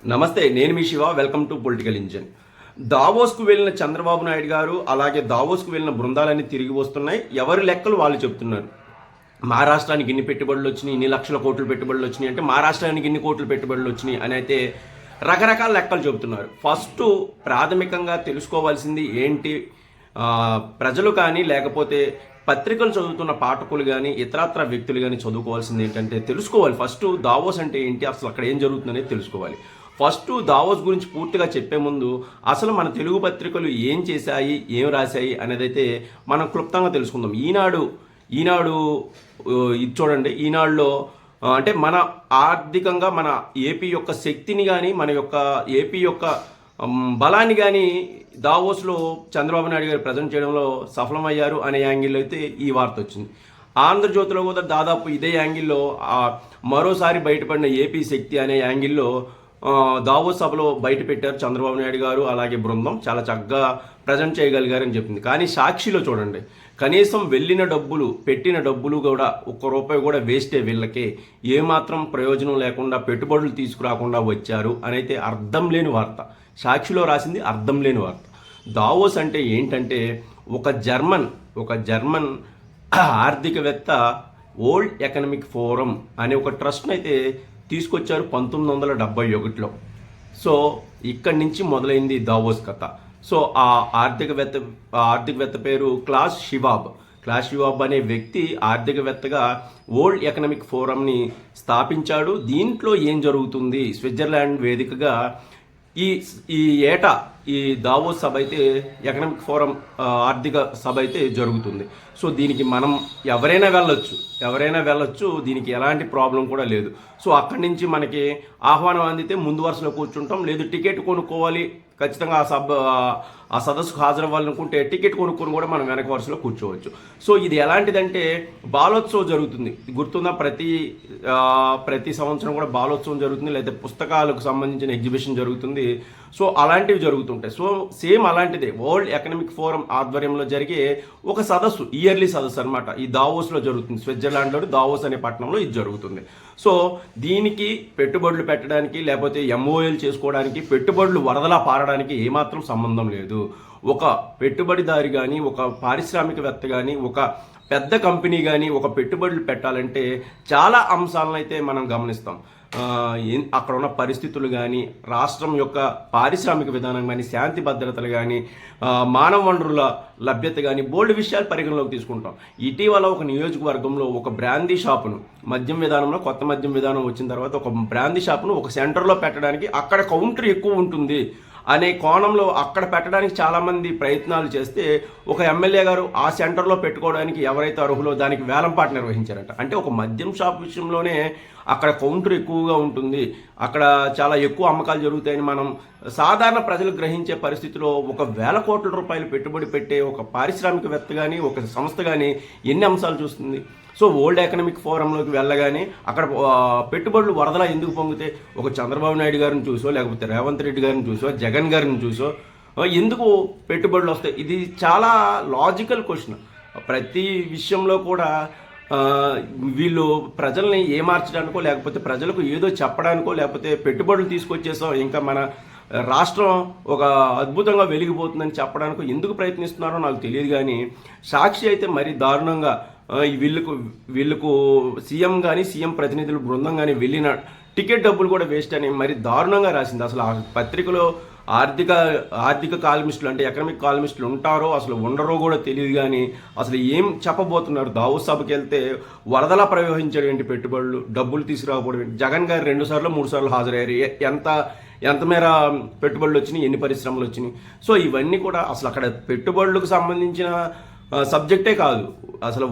నమస్తే, నేను మీ Shiva. Welcome to political engine. దావోస్కు వెళ్ళిన చంద్రబాబు నాయుడు గారు, అలాగే దావోస్కు వెళ్ళిన బృందాలన్నీ తిరిగి వస్తున్నాయి. ఎవరి లెక్కలు వాళ్ళు చెప్తున్నారు. మా రాష్ట్రానికి ఇన్ని పెట్టుబడులు వచ్చినాయి, ఇన్ని లక్షల కోట్లు పెట్టుబడులు వచ్చినాయి, అంటే మా రాష్ట్రానికి ఇన్ని కోట్లు పెట్టుబడులు వచ్చినాయి అని అయితే రకరకాల లెక్కలు చెబుతున్నారు. ఫస్ట్ ప్రాథమికంగా తెలుసుకోవాల్సింది ఏంటి, ప్రజలు కానీ లేకపోతే పత్రికలు చదువుతున్న పాఠకులు కానీ ఇతరత్ర వ్యక్తులు కానీ చదువుకోవాల్సింది ఏంటంటే తెలుసుకోవాలి. ఫస్ట్ దావోస్ అంటే ఏంటి, అసలు అక్కడ ఏం జరుగుతుందనేది తెలుసుకోవాలి. ఫస్ట్ దావోస్ గురించి పూర్తిగా చెప్పే ముందు అసలు మన తెలుగు పత్రికలు ఏం చేశాయి, ఏం రాశాయి అనేది అయితే మనం క్లుప్తంగా తెలుసుకుందాం. ఈనాడు ఇది చూడండి. ఈనాడులో అంటే మన ఆర్థికంగా మన ఏపీ యొక్క శక్తిని కానీ మన యొక్క ఏపీ యొక్క బలాన్ని కానీ దావోస్లో చంద్రబాబు నాయుడు గారు ప్రజెంట్ చేయడంలో సఫలమయ్యారు అనే యాంగిల్లో అయితే ఈ వార్త వచ్చింది. ఆంధ్రజ్యోతిలో కూడా దాదాపు ఇదే యాంగిల్లో మరోసారి బయటపడిన ఏపీ శక్తి అనే యాంగిల్లో దావోస్ సభలో బయట పెట్టారు చంద్రబాబు నాయుడు గారు, అలాగే బృందం చాలా చక్కగా ప్రజెంట్ చేయగలిగారని చెప్పింది. కానీ సాక్షిలో చూడండి, కనీసం వెళ్ళిన డబ్బులు పెట్టిన డబ్బులు కూడా ₹1 కూడా వేస్టే, వీళ్ళకి ఏమాత్రం ప్రయోజనం లేకుండా పెట్టుబడులు తీసుకురాకుండా వచ్చారు అని అయితే అర్థం లేని వార్త. సాక్షిలో రాసింది అర్థం లేని వార్త. దావోస్ అంటే ఏంటంటే ఒక జర్మన్ ఆర్థికవేత్త వరల్డ్ ఎకనామిక్ ఫోరం అనే ఒక ట్రస్ట్ని అయితే తీసుకొచ్చారు 1971లో. సో ఇక్కడి నుంచి మొదలైంది దావోస్ కథ. సో ఆ ఆర్థికవేత్త పేరు క్లాస్ షివాబ్ అనే వ్యక్తి ఆర్థికవేత్తగా వరల్డ్ ఎకనామిక్ ఫోరంని స్థాపించాడు. దీంట్లో ఏం జరుగుతుంది, స్విట్జర్లాండ్ వేదికగా ఈ ఏటా ఈ దావోస్ సభ అయితే ఎకనామిక్ ఫోరం ఆర్థిక సభ అయితే జరుగుతుంది. సో దీనికి మనం ఎవరైనా వెళ్ళొచ్చు, దీనికి ఎలాంటి ప్రాబ్లం కూడా లేదు. సో అక్కడి నుంచి మనకి ఆహ్వానం అందితే ముందు వరుసలో కూర్చుంటాం, లేదు టికెట్ కొనుక్కోవాలి, ఖచ్చితంగా ఆ సదస్సుకు హాజరవ్వాలనుకుంటే టికెట్ కొనుక్కొని కూడా మనం వెనక వరుసలో కూర్చోవచ్చు. సో ఇది ఎలాంటిదంటే బాలోత్సవం జరుగుతుంది, గుర్తుందా? ప్రతి సంవత్సరం కూడా బాలోత్సవం జరుగుతుంది, లేదా పుస్తకాలకు సంబంధించిన ఎగ్జిబిషన్ జరుగుతుంది. సో అలాంటివి జరుగుతుంటాయి. సో సేమ్ అలాంటిదే వరల్డ్ ఎకనామిక్ ఫోరం ఆధ్వర్యంలో జరిగే ఒక సదస్సు, ఇయర్లీ సదస్సు అనమాట. ఈ దావోస్లో జరుగుతుంది, స్విట్జర్లాండ్లో దావోస్ అనే పట్టణంలో ఇది జరుగుతుంది. సో దీనికి పెట్టుబడులు పెట్టడానికి లేకపోతే ఎంఓఎల్ చేసుకోవడానికి, పెట్టుబడులు వరదలా పారడానికి ఏమాత్రం సంబంధం లేదు. ఒక పెట్టుబడిదారి కానీ, ఒక పారిశ్రామికవేత్త కానీ, ఒక పెద్ద కంపెనీ కానీ ఒక పెట్టుబడులు పెట్టాలంటే చాలా అంశాలను అయితే మనం గమనిస్తాం. అక్కడ ఉన్న పరిస్థితులు కానీ, రాష్ట్రం యొక్క పారిశ్రామిక విధానం కానీ, శాంతి భద్రతలు కానీ, మానవ వనరుల లభ్యత కానీ, బోల్డ్ విషయాలు పరిగణలోకి తీసుకుంటాం. ఇటీవల ఒక నియోజకవర్గంలో ఒక బ్రాందీ షాపును, మద్యం విధానంలో కొత్త మద్యం విధానం వచ్చిన తర్వాత ఒక బ్రాందీ షాపును ఒక సెంటర్లో పెట్టడానికి, అక్కడ కౌంటర్ ఎక్కువ ఉంటుంది అనే కోణంలో అక్కడ పెట్టడానికి చాలామంది ప్రయత్నాలు చేస్తే ఒక ఎమ్మెల్యే గారు ఆ సెంటర్లో పెట్టుకోవడానికి ఎవరైతే అర్హులో దానికి వేలంపాట నిర్వహించారట. అంటే ఒక మద్యం షాప్ విషయంలోనే అక్కడ కౌంటర్ ఎక్కువగా ఉంటుంది, అక్కడ చాలా ఎక్కువ అమ్మకాలు జరుగుతాయని మనం సాధారణ ప్రజలు గ్రహించే పరిస్థితిలో ₹1,000 కోట్ల పెట్టుబడి పెట్టే ఒక పారిశ్రామికవేత్త కానీ, ఒక సంస్థ కానీ ఎన్ని అంశాలు చూస్తుంది. సో వరల్డ్ ఎకనామిక్ ఫోరంలోకి వెళ్ళగానే అక్కడ పెట్టుబడులు వరదలా ఎందుకు పొంగితే, ఒక చంద్రబాబు నాయుడు గారిని చూసో, లేకపోతే రేవంత్ రెడ్డి గారిని చూసో, జగన్ గారిని చూసో ఎందుకు పెట్టుబడులు వస్తాయి? ఇది చాలా లాజికల్ క్వశ్చన్. ప్రతి విషయంలో కూడా వీళ్ళు ప్రజల్ని ఏమార్చడానికో, లేకపోతే ప్రజలకు ఏదో చెప్పడానికో, లేకపోతే పెట్టుబడులు తీసుకొచ్చేసాం ఇంకా మన రాష్ట్రం ఒక అద్భుతంగా వెలిగిపోతుందని చెప్పడానికో ఎందుకు ప్రయత్నిస్తున్నారో నాకు తెలియదు. కానీ సాక్షి అయితే మరీ దారుణంగా వీళ్ళకు సీఎం కానీ, సీఎం ప్రతినిధులు బృందం కానీ వెళ్ళిన టికెట్ డబ్బులు కూడా వేస్ట్ అని మరి దారుణంగా రాసింది. అసలు ఆ పత్రికలో ఆర్థిక కాలమిస్టులు అంటే ఎకనామిక్ కాలమిస్టులు ఉంటారో అసలు ఉండరో కూడా తెలియదు. కానీ అసలు ఏం చెప్పబోతున్నారు? దావోస్ సభకి వెళ్తే వరదలా ప్రయోగించడం ఏంటి, పెట్టుబడులు డబ్బులు తీసుకురాకపోవడం ఏంటి? జగన్ గారు 2 సార్లు 3 సార్లు హాజరయ్యారు, ఎంత మేర పెట్టుబడులు వచ్చినాయి, ఎన్ని పరిశ్రమలు వచ్చినాయి? సో ఇవన్నీ కూడా అసలు అక్కడ పెట్టుబడులకు సంబంధించిన సబ్జెక్టే కాదు. అసలు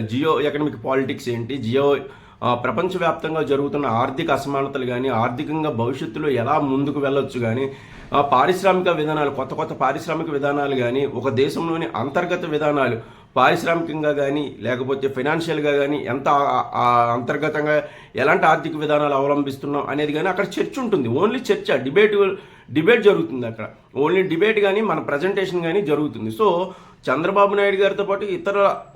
జియో ఎకనామిక్ పాలిటిక్స్ ఏంటి, ప్రపంచవ్యాప్తంగా జరుగుతున్న ఆర్థిక అసమానతలు కానీ, ఆర్థికంగా భవిష్యత్తులో ఎలా ముందుకు వెళ్ళొచ్చు కానీ, పారిశ్రామిక విధానాలు, కొత్త పారిశ్రామిక విధానాలు కానీ, ఒక దేశంలోని అంతర్గత విధానాలు, పారిశ్రామికంగా కానీ లేకపోతే ఫైనాన్షియల్గా కానీ ఎంత అంతర్గతంగా ఎలాంటి ఆర్థిక విధానాలు అవలంబిస్తున్నాం అనేది కానీ అక్కడ చర్చ ఉంటుంది. ఓన్లీ చర్చ, డిబేట్ జరుగుతుంది అక్కడ. ఓన్లీ డిబేట్ కానీ మన ప్రజెంటేషన్ కానీ జరుగుతుంది. సో చంద్రబాబు నాయుడు గారితో పాటు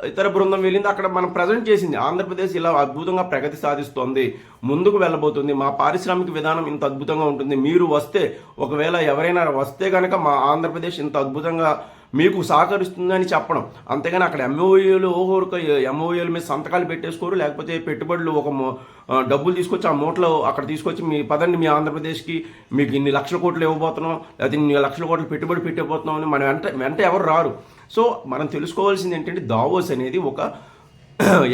ఇతర బృందం వెళ్ళింది, అక్కడ మనం ప్రజెంట్ చేసింది ఆంధ్రప్రదేశ్ ఇలా అద్భుతంగా ప్రగతి సాధిస్తోంది, ముందుకు వెళ్ళబోతుంది, మా పారిశ్రామిక విధానం ఇంత అద్భుతంగా ఉంటుంది, మీరు వస్తే ఒకవేళ ఎవరైనా వస్తే కనుక మా ఆంధ్రప్రదేశ్ ఇంత అద్భుతంగా మీకు సహకరిస్తుందని చెప్పడం. అంతేగాని అక్కడ ఎంఓయూల మీద సంతకాలు పెట్టేసుకోరు, లేకపోతే పెట్టుబడులు డబ్బులు తీసుకొచ్చి ఆ మూటలో అక్కడ తీసుకొచ్చి మీ పదండి మీ ఆంధ్రప్రదేశ్కి మీకు ఇన్ని లక్షల కోట్లు ఇవ్వబోతున్నాం, లేకపోతే ఇన్ని లక్షల కోట్లు పెట్టుబడి పెట్టబోతున్నాం అని మన వెంట ఎవరు రారు. సో మనం తెలుసుకోవాల్సింది ఏంటంటే దావోస్ అనేది ఒక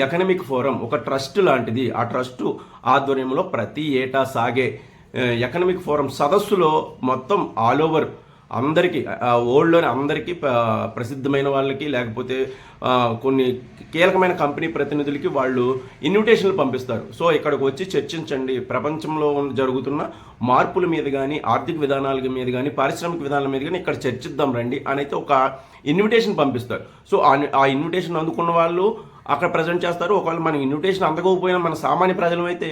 ఎకనమిక్ ఫోరం, ఒక ట్రస్ట్ లాంటిది. ఆ ట్రస్టు ఆధ్వర్యంలో ప్రతి ఏటా సాగే ఎకనమిక్ ఫోరం సదస్సులో మొత్తం ఆల్ ఓవర్ అందరికీ, వరల్డ్లోని అందరికీ, ప్రసిద్ధమైన వాళ్ళకి లేకపోతే కొన్ని కీలకమైన కంపెనీ ప్రతినిధులకి వాళ్ళు ఇన్విటేషన్లు పంపిస్తారు. సో ఇక్కడికి వచ్చి చర్చించండి, ప్రపంచంలో జరుగుతున్న మార్పుల మీద కానీ, ఆర్థిక విధానాల మీద కానీ, పారిశ్రామిక విధానాల మీద కానీ ఇక్కడ చర్చిద్దాం రండి అని అయితే ఒక ఇన్విటేషన్ పంపిస్తారు. సో ఆ ఇన్విటేషన్ అందుకున్న వాళ్ళు అక్కడ ప్రజెంట్ చేస్తారు. ఒకవేళ మన ఇన్విటేషన్ అందకపోయినా మన సామాన్య ప్రజలమైతే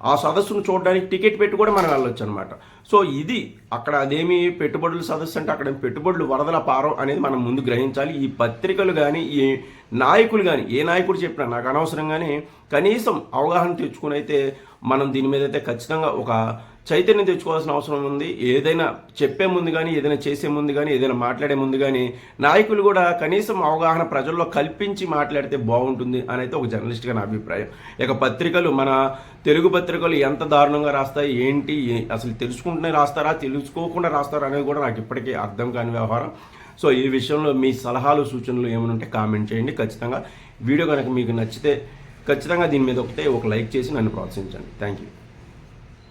ఆ సదస్సును చూడడానికి టికెట్ పెట్టి కూడా మనం వెళ్ళొచ్చు అనమాట. సో ఇది అక్కడ అదేమి పెట్టుబడుల సదస్సు అంటే అక్కడ పెట్టుబడులు వరదల పారం అనేది మనం ముందు గ్రహించాలి. ఈ పత్రికలు కానీ, ఈ నాయకులు కానీ, ఏ నాయకుడు చెప్పినా నాకు అనవసరంగానే కనీసం అవగాహన తెచ్చుకుని అయితే మనం దీని మీద అయితే ఖచ్చితంగా ఒక చైతన్యం తెచ్చుకోవాల్సిన అవసరం ఉంది. ఏదైనా చెప్పే ముందు కానీ, ఏదైనా చేసే ముందు కానీ, ఏదైనా మాట్లాడే ముందు కానీ నాయకులు కూడా కనీసం అవగాహన ప్రజల్లో కల్పించి మాట్లాడితే బాగుంటుంది అని అయితే ఒక జర్నలిస్ట్గా నా అభిప్రాయం. ఇక పత్రికలు, మన తెలుగు పత్రికలు ఎంత దారుణంగా రాస్తాయి ఏంటి, అసలు తెలుసుకుంటూనే రాస్తారా, తెలుసుకోకుండా రాస్తారా అనేది కూడా నాకు ఇప్పటికీ అర్థం కాని వ్యవహారం. సో ఈ విషయంలో మీ సలహాలు సూచనలు ఏమైనా ఉంటే కామెంట్ చేయండి. ఖచ్చితంగా వీడియో కనుక మీకు నచ్చితే ఖచ్చితంగా దీని మీద ఒక లైక్ చేసి నన్ను ప్రోత్సహించండి. Thank you.